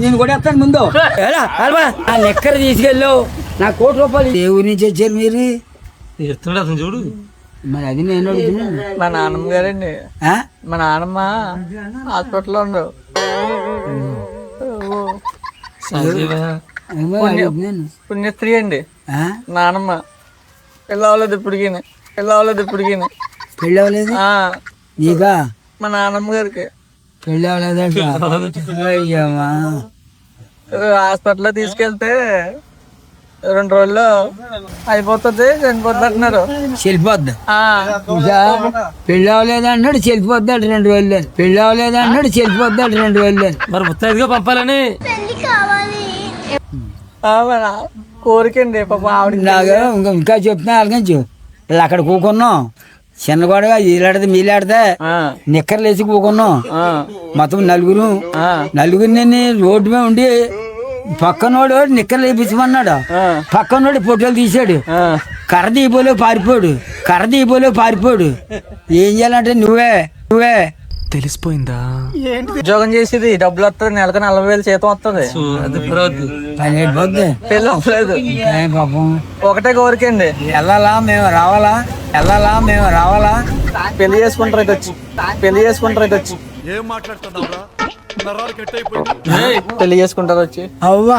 నేను కొడేస్తాను ముందు ఆ లెక్కర తీసుకెళ్ళు నా ₹1,00,000 ఏ ఊరి నుంచి వచ్చారు మీరు? అతను చూడు మరి అది నేను అడుగుతున్నాను. మా నాన్నమ్మ గారండి. మా నాన్నమ్మ హాస్పిటల్లో ఉండవు. పుణ్యస్త్రీ అండి నానమ్మ. పెళ్ళి అవ్వలేదు ఇప్పటికి. పెళ్ళి అవ్వలేదు నీకా? మా నాన్నమ్మ గారికి పెళ్ళి అవ్వలేదంట. అయ్యమ్మా హాస్పిటల్లో తీసుకెళ్తే 2 రోజుల్లో అయిపోతుంది, చనిపోతుంది అంటున్నారు. చెల్లిపోద్ది. పెళ్ళి అవ్వలేదు అన్నాడు, చెల్లిపోద్దాడు 2 రోజులు. పెళ్ళి అవ్వలేదు అన్నాడు, చెల్లిపోద్దాడు 2 రోజులు. మరి ముత్తైదుగా పంపాలని కోరికండి పాప ఆవిడ. నాకు ఇంకా చెప్తున్నా అలాగే అక్కడ కూకున్నాం. చిన్న గొడవ వీలాడితే మీలాడితే నిక్కర్లు వేసి కూకున్నాం. మొత్తం నలుగురిని రోడ్డు మీద ఉండి పక్కనోడు నిక్కర్లు వేయించమన్నాడు. పక్కనోడు ఫోటోలు తీసాడు. కర్ర దీపోలే పారిపోడు. ఏం చేయాలంటే నువ్వే తెలిసిపోయిందా? ఉద్యోగం చేసేది డబ్బులు వస్తుంది, నెలకు 40,000 జీతం వస్తుంది. పెళ్ళి అవ్వలేదు. ఒకటే కోరికండి, వెళ్ళాలా మేము రావాలా? పెళ్లి చేసుకుంటారు ఇటు వచ్చి. ఏం మాట్లాడుతున్నావురా? పెళ్లి చేసుకుంటారు వచ్చి. అవ్వా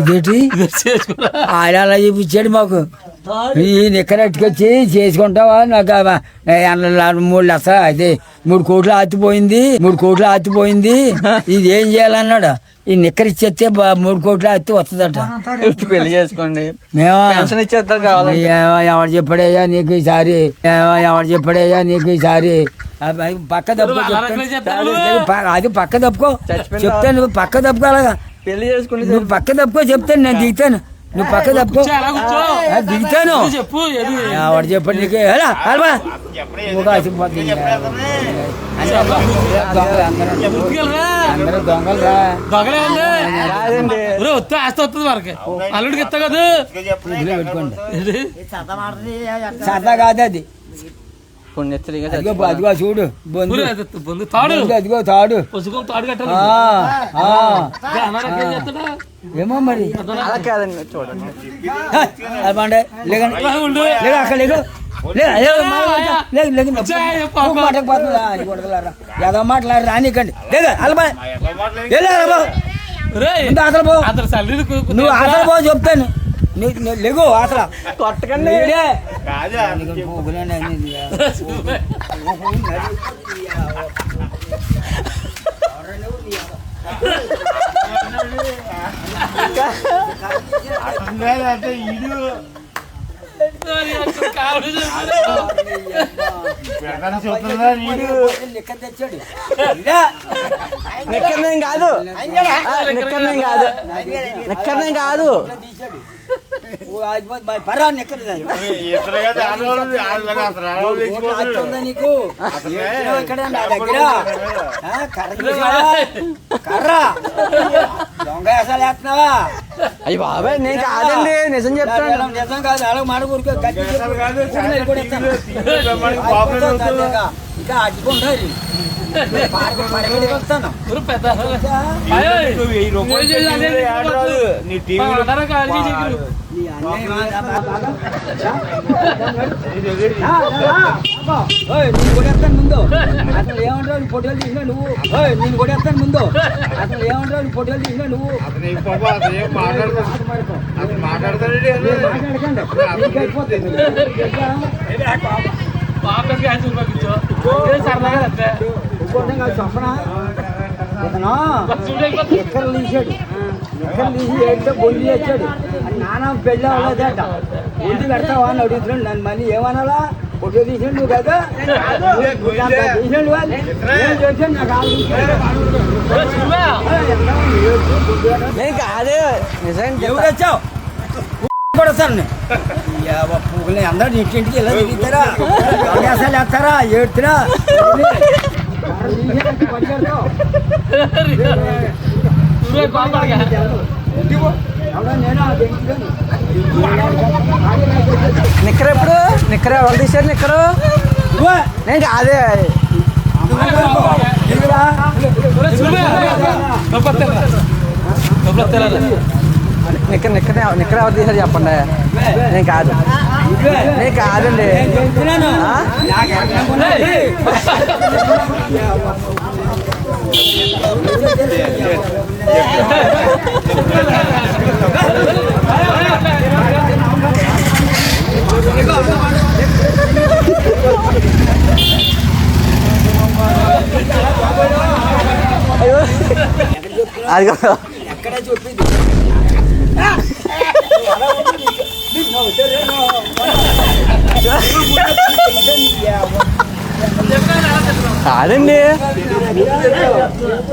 ఇదేటి ఆయన అలా చూపించాడు మాకు. ఈ నిక్కర అట్టుకొచ్చి చేసుకుంటావా? నాకు 3 లక్షలు అయితే 3 కోట్లు ఆతిపోయింది. ఇది ఏం చేయాలన్నాడు. ఈ నిక్కర ఇచ్చేస్తే 3 కోట్లు ఆతి వస్తుందట. పెళ్లి చేసుకోండి, మేము ఇచ్చేద్దాం కావాలి. ఎవరు చెప్పాడయ్యా నీకు ఈసారి పక్క తప్పుకో. అది పక్క తప్పుకో చెప్తాను. నువ్వు పక్క తప్పుకో. అలాగా పెళ్లి చేసుకుంటే నువ్వు పక్క తప్పుకో చెప్తాను. నేను దిగుతాను. నువ్వు పక్క తప్పుకో. దిగుతాను. ఎవరు చెప్పండి నీకు? అందరూ దొంగలు రా. అల్లుడికి ఇస్తా కదా పెట్టుకోండి. సరదా కాదు అది. పుణ్యస్త్రీగా అదిగో చూడు అదిగో తాడు. ఏమో మరి అలా కాదండి, చూడండి. అక్కడ ఏదో మాట్లాడి రానికండి. నువ్వు అసలు పో చెప్తాను. లేగు అసలు కొట్టకండి. నిక్కర్నేం కాదు. నీకు దొంగ వేసాలు వేస్తున్నావా? అయ్యి బాబాయ్ నేను కాదండి, నిజం చెప్తాను. నిజం కాదు. అలా మాడకూడదు. ఇంకా అడ్డుకుంటారు. వస్తాను ముందు. అసలు ఏమంటావు? ఫోటోలు తీసినా నువ్వు. నేను కొడేస్తాను ముందు. అసలు ఏమంటావు? ఫోటోలు తీసినా నువ్వు. ఎక్కడ తీసాడు. తీసి ఏడితే బొండి వచ్చాడు. నాన్న పెళ్ళి అవ్వలేదట. ఇంటి పెడతావా అని అడుగుతున్నాడు నన్ను. మళ్ళీ ఏమనాలా? ఫోటో తీసాడు నువ్వు కదా. తీసాడు వాళ్ళు చేశాడు. నాకు కాదే నిజం. ఎవరు వచ్చావు కూడా సార్ పువ్వులని అందరూ ఇంటింటికి ఇలా తిరుగుతారా? అవకాశాలు వేస్తారా? ఏడుతురా నిక్కర ఎప్పుడు? నిక్కర ఎవరు తీశారు? నిక్కరు నేను కాదే. నిక్కర ఎవరు తీసారు చెప్పండి. నేను కాదు, నేను కాదండి. అది కాదండి,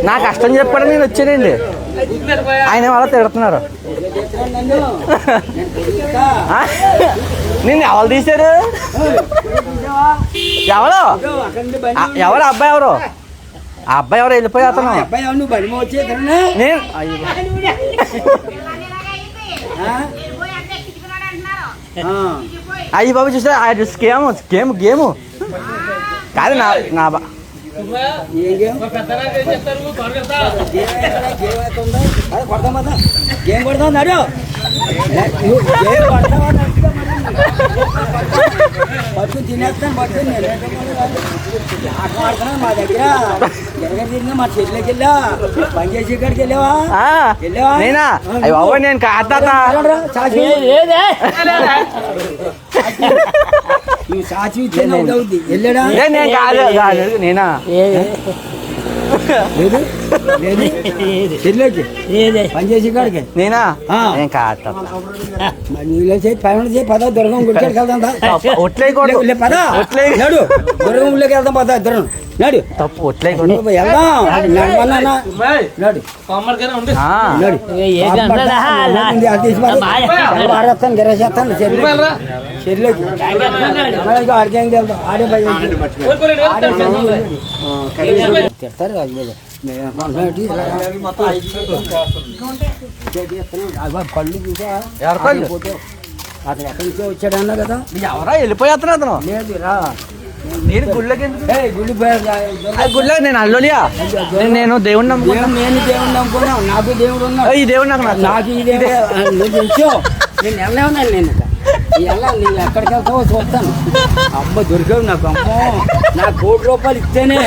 నా కష్టం చెప్పాడని నేను వచ్చానండి. ఆయన వాళ్ళ తిడుతున్నారు. నేను ఎవరు తీశారు? ఎవరు ఎవరు అబ్బాయి ఎవరు? ఆ అబ్బాయి ఎవరు? వెళ్ళిపోయి అతను నేను అయ్యి బాబు చూసా గేమ్ కాదు నా గేమ్ కొడతాడు. పట్టు తినేస్తాను, పట్టు ఆట ఆడుతున్నాను. మా దగ్గర తిరిగి మా చెట్లకి వెళ్ళా, పని చేసే కాడికి వెళ్ళావా? నేనా? అయ్యి బాబు నేను కాదా నువ్వు సాచి అవుద్ది వెళ్ళాడా? నేను కాదు నేనా? చెట్లకి పని చేసే కాడికి నేనా? నేను కాదు. నీళ్ళు చేసి పని చేసి పద దుర్గం గుడికి వెళ్దాం. పద నాడు దుర్గం గుడికి వెళ్దాం. పద ఇద్దరు నాడు తప్పు ఒట్లే వెళ్దాం. ఆడేస్తాను గెరేసేస్తాను చెట్లకి ఆడికి వెళ్దాం. ఆడే తిడతారు పళ్ళు చూసా అతను ఎక్కడి నుంచో వచ్చాడన్నా కదా. ఎవరా వెళ్ళిపోయేస్తాను అతను? లేదు రా, నేను గుళ్ళకి గుళ్ళో నేను అల్లులియా. నేను దేవుణ్ణి నమ్ముకున్నాను. నేను దేవుడిని నమ్ముకున్నావు. నాకు దేవుడు ఉన్నాడు. ఈ దేవుడు నాకు ఈ దేవుడు నువ్వు తెలుసో. నేను వెళ్ళేవున్నాను. నేను నేను ఎక్కడికి వెళ్తావో చూస్తాను. అమ్మ దొరికావు నాకు. అమ్మో నాకు ₹1,00,000 ఇస్తేనే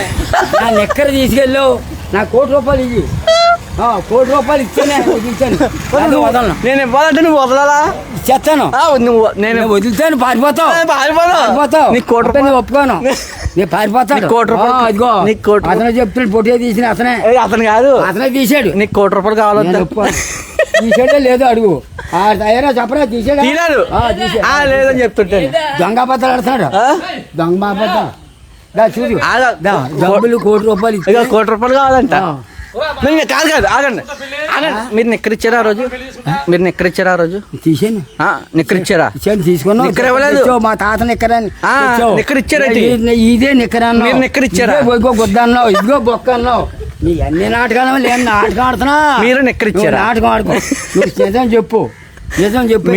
నా నెక్కర తీసుకెళ్ళావు. నాకు ₹1,00,000 ఇవి. ₹1,00,000 ఇస్తేనే వదిలిస్తాను. వదలను. నేను ఇవ్వాలంటే నువ్వు వదలాలా? చెప్తాను. నేను వదిలితాను. పారిపోతావు. నీకు ₹1,00,000 నువ్వు ఒప్పుకోను. నేను పారిపోతాను. ఇదిగో అతనే చెప్తాడు. పొట్టే తీసిన అతనే. అతను కాదు, అతనే తీసాడు. నీకు ₹1,00,000 కావాలి. తీసాడే లేదు అడుగు. తయారా చెప్పరా? తీసాడు లేదని చెప్తుంటాను. దొంగ అబద్ధాలు ఆడుతున్నాడు. దొంగ అబద్ధాలు చూడు. డబ్బులు ₹1,00,000 ₹1,00,000 కావాలంట. కాదు కాదు ఆగండి మీరు నిక్కరిచ్చారా ఆ రోజు? మీరు నిక్కరిచ్చారా ఆ రోజు? తీసాను. నిక్కరిచ్చారా? తీసుకున్నా. నిక్కర ఇవ్వలేదు. మా తాత నిక్కర నిక్కరిచ్చారా? ఇదే నిక్కర అన్నావు. మీరు నిక్కరిచ్చారా? ఇదిగో గుద్ద అన్నావు. ఇదిగో బొక్క అన్నావు. నీ అన్ని నాటకాలు లేని నాటకం ఆడుతున్నా. మీరు నిక్కరిచ్చారా? నాటకం ఆడుకో. నువ్వు నిజం చెప్పు. నిజం చెప్పు.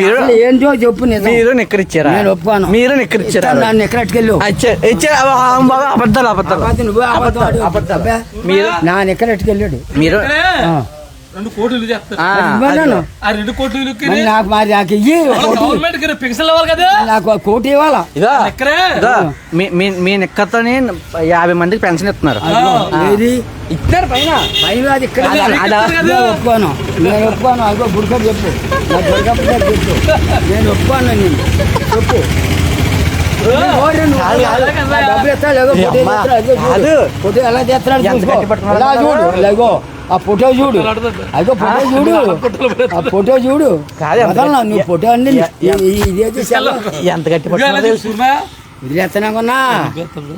ఏంటో చెప్పు. నిజం. మీరు నిక్కరిచ్చారా? నేను ఒప్పుకోను. మీరు నిక్కరిచ్చారా? నన్ను ఎక్కడెట్టుకెళ్ళు. అబద్ధాలు అబద్ధాలు నువ్వు అబద్ధాలు. మీరు నా ఎక్కడ ఎట్టుకెళ్ళాడు. మీరు ₹2 కోట్లు చేస్తారు. ఆ 2 కోట్లు నాకు మరి నాకు ఇయ్యి. పెన్షన్ ఇవ్వాలి కదా. నాకు ₹1,00,000 ఇవ్వాలా. మీ నిక్కతోనే 50 మందికి పెన్షన్ ఇస్తున్నారు. ఇస్తారు పైన పైన. అది ఇక్కడ ఒప్పుకోను. నేను ఒప్పుకోను. అదిగో గుడికడ చెప్పు. చెప్పు. నేను ఒప్పుకోను. నేను చెప్పు. డబ్బులు ఇస్తాడు. ఫోటో ఎలా చేస్తున్నాడు చూడు. ఇలాగో ఆ ఫోటో చూడు. అదిగో ఫోటో చూడు. ఆ ఫోటో చూడు. నువ్వు ఫోటో అండి. ఇదైతే ఎంత గట్టి పట్టుకున్నా వదిలేస్తున్నాకున్నా.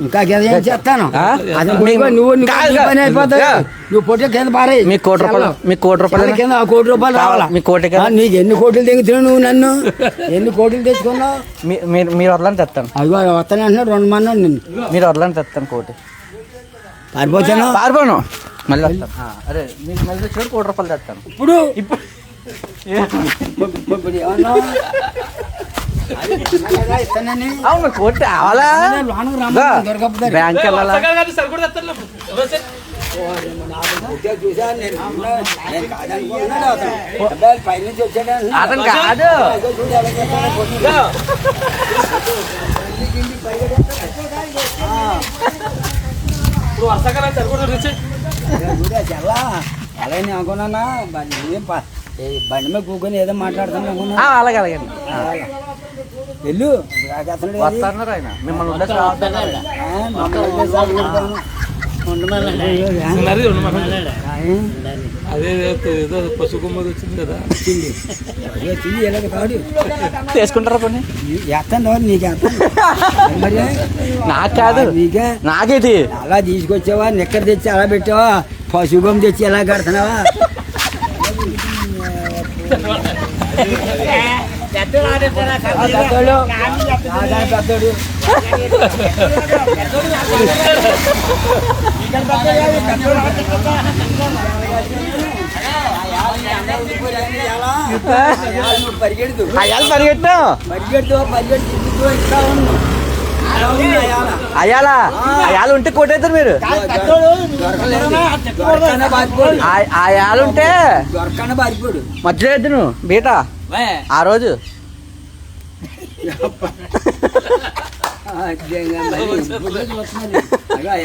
ఇంకా ఏం చేస్తాను. నువ్వు పని అయిపోతావు. నువ్వు ఫోటో కింద పారాయి. మీకు ₹1,00,000 కింద ₹1,00,000 రావాలా? మీ కోటి నీకు ఎన్ని కోట్లు తెగుతున్నావు నువ్వు? నన్ను ఎన్ని కోట్లు తెచ్చుకున్నావు? మీరు వదలని తెస్తాను. అదిగో వస్తాను అంటున్నాడు. 2 మంది నిన్ను. మీరు వదలని తెస్తాను. కోటి పారిపోతాను. పారిపోను. మళ్ళీ వస్తాను. అరే మీకు మళ్ళీ వచ్చి ₹1,00,000 తెస్తాను. ఇప్పుడు ఏమన్నా ఇస్తానని అవును కోటి కావాలా లోనకు రమ్మని దొరకకపోతారు. బ్యాంక్ వెళ్ళాలా సరిపడి తెస్తాను చూసాను నేను కాదనుకుంటున్నాడు అతను. అబ్బాయి పైనుంచి వచ్చాడు అంటున్నాడు. అతను కాదు చూడు ఎలా చేస్తాడో పొద్దున్న. ఇప్పుడు వర్షాకాలం సరిపడి రుచి చాలా అలాగే అనుకున్నానా బండి మీద కూకొని ఏదో మాట్లాడుతాను అనుకున్నా. అలాగే అలాగే వెళ్ళు అతను వస్తున్నారు ఆయన మిమ్మల్ని ఉండేసి రావద్దన్నారు. ఉన్నది అదే ఏదో పశు కొమ్మది వచ్చింది కదా ఎలాగ కాదు తీసుకుంటారా కొన్ని ఎత్తాను నీకు ఎత్తాను మరి నాకు కాదు నీకే నాకేటి అలా తీసుకొచ్చావా నిక్కర తెచ్చి అలా పెట్టావా పశుగం తెచ్చి ఎలా కడుతున్నావా పెద్దోడు పరిగెడుతూ అయ్యాలి పరిగెట్టు పరిగెడుతూ పరిగెడుతూ ఇస్తా ఉన్నా అయ్యాలా అయ్యాలు ఉంటే కొట్టేస్తారు మీరు అయ్యాలు ఉంటే దొరకన బారిపోడు మధ్యలో ఎద్దు నువ్వు బీట ఆ రోజు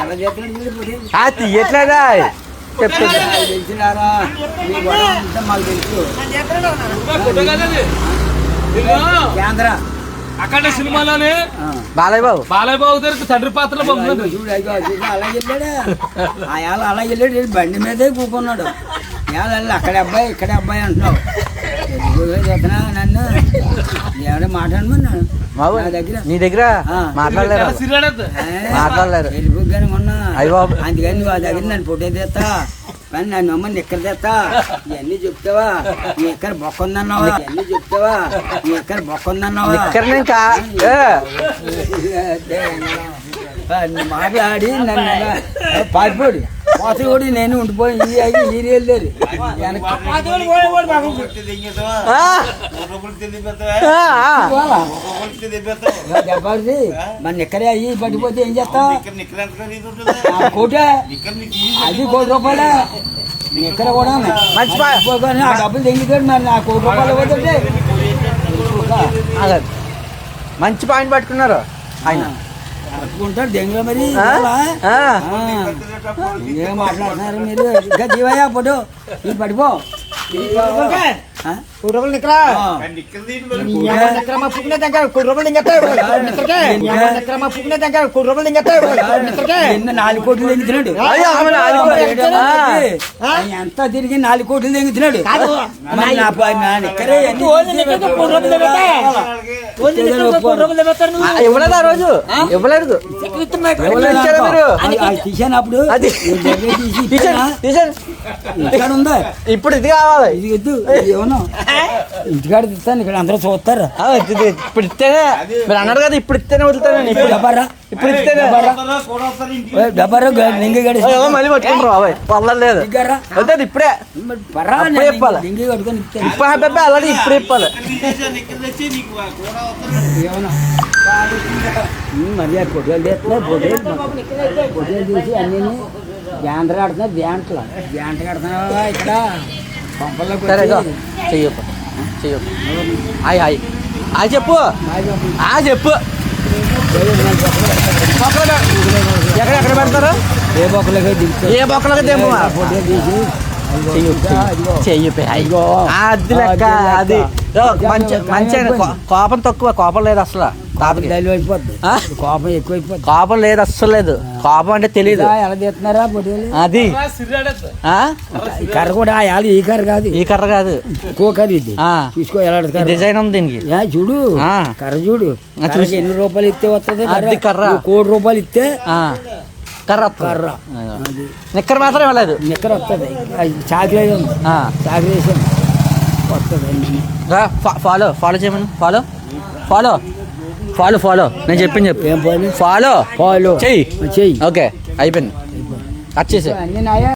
ఎలా చేస్తున్నాడు తీయట్లేదా చెప్తుంది తెలిసినారా మీ గొడవ అంతా మాకు తెలుసు కేంద్ర అక్కడ సినిమాలోనే బాలయ్య బాబు బాలయ్య బాబు దగ్గర తండ్రి పాత్రలో పంపుతుంది చూడు అలా వెళ్ళాడు ఆయాల అలా వెళ్ళాడు బండి మీదే కూకున్నాడు అక్కడ అబ్బాయి ఇక్కడ అబ్బాయి అంటున్నావు చెప్తున్నా నన్ను ఎవడ మాట్లాడమన్నాను బాబు నా దగ్గర నీ దగ్గర మాట్లాడలేరు వాళ్ళు. సిరియాడద్దు మాట్లాడలేరు వెళ్ళిపోగానే ఉన్నా అయ్య బాబు అందుకని నువ్వు ఆ దగ్గర నన్ను ఫోటో తెస్తా కానీ నన్ను అమ్మ నిక్కర తెస్తా ఇవన్నీ చెప్తావా నీ ఎక్కడ బొక్క ఉందన్నావా ఇవన్నీ చెప్తావా నీ ఎక్కడ బొక్క ఉందన్నావా ఇక్కడ నేను మాట్లాడి నన్ను పారిపోడు పోతగోడి నేను ఉండిపోయి ఈ అయ్యి ఈ వెళ్ళారు దెబ్బది మన నిక్కరే అయ్యి పట్టిపోతే ఏం చేస్తావు కోట అది ₹1 నిక్కర కూడా ఆ డబ్బులు తెంగితాడు మరి నా ₹1 పోతుంటే మంచి పాయింట్ పట్టుకున్నారు ఆయన పట్టుకుంటాడు దెంగ మరి ఏం మాట్లాడుతున్నారు మీరు ఇంకా జీవయ్యా ఫోటో ఇది పడిపో ₹4 కోట్లు తెంగుతున్నాడు ఎంత తిరిగి 4 కోట్లు తెంగుతున్నాడు ఇవ్వలేదు ఆ రోజు ఇవ్వలేదు తీసాను అప్పుడు అది ఇక్కడ ఉందా ఇప్పుడు ఇది కావాలి ఇది వద్దు ఏమన్నా ఇంటికాడ ఇస్తాను ఇక్కడ అందరూ చూస్తారు ఇప్పుడు ఇస్తేనే మీరు అన్నారు కదా ఇప్పుడు ఇస్తేనే వదులుతాను ఇప్పుడు డబ్బారా ఇప్పుడు ఇస్తేనే డబ్బారా లింగి గడి మళ్ళీ పట్టుకుంటారు బాబాయ్ పర్లేదు వద్దు ఇప్పుడే అప్పుడే ఇప్పాలి లింగి కట్టుకొని ఇస్తాను ఇప్పుడు అబ్బాయి అలాగే ఇప్పుడు ఇప్పాలి ఏమన్నా మరి ఆ ఫోటోలు తీస్తున్నారు ఫోటోలు తీసి అన్నీ బ్యాంటర్ ఆడుతున్నారు బ్యాంటర్ ఆడుతున్నావా ఇక్కడ పంపల్లోకి సరే చెయ్యప్పు చెయ్యప్పు హాయ్ హాయ్ హాయ్ చెప్పు చెప్పు ఎక్కడ పెడతారు ఏ బొక్కలకి దిగుతారు ఏ బొక్కలకి దింపు ఫోటో తీసి చెయ్యి అది లెక్క అది మంచి మంచి కోపం తక్కువ కోపం లేదు అసలు అయిపోద్ది కోపం ఎక్కువైపోద్ది కోపం లేదు అస్సలు లేదు కోపం అంటే తెలియదు ఎలా తీస్తున్నారా ఫోటోలు అది కర్ర కూడా ఈ కర్ర కాదు ఈ కర్ర కాదు ఇంకో కర్ర ఇది చూసుకో ఎలా డిజైన్ ఉంది దీనికి చూడు కర్ర చూడు చూసి ఎన్ని రూపాయలు ఇస్తే వస్తుంది అది కర్ర ₹1 ఇస్తే కర్ర కర్ర నిక్కర మాత్రం ఇవ్వలేదు నిక్కర వస్తుంది చాక్లెట్ ఉంది చాక్లెట్ వస్తుంది ఫాలో ఫాలో చేయమని ఫాలో ఫాలో ఫాలో ఫాలో నేను చెప్పింది చెప్పు ఏం పోయి ఫాలో ఫాలో చెయ్యి చెయ్యి ఓకే అయిపోయింది కట్ చేసే అన్నీ నాయా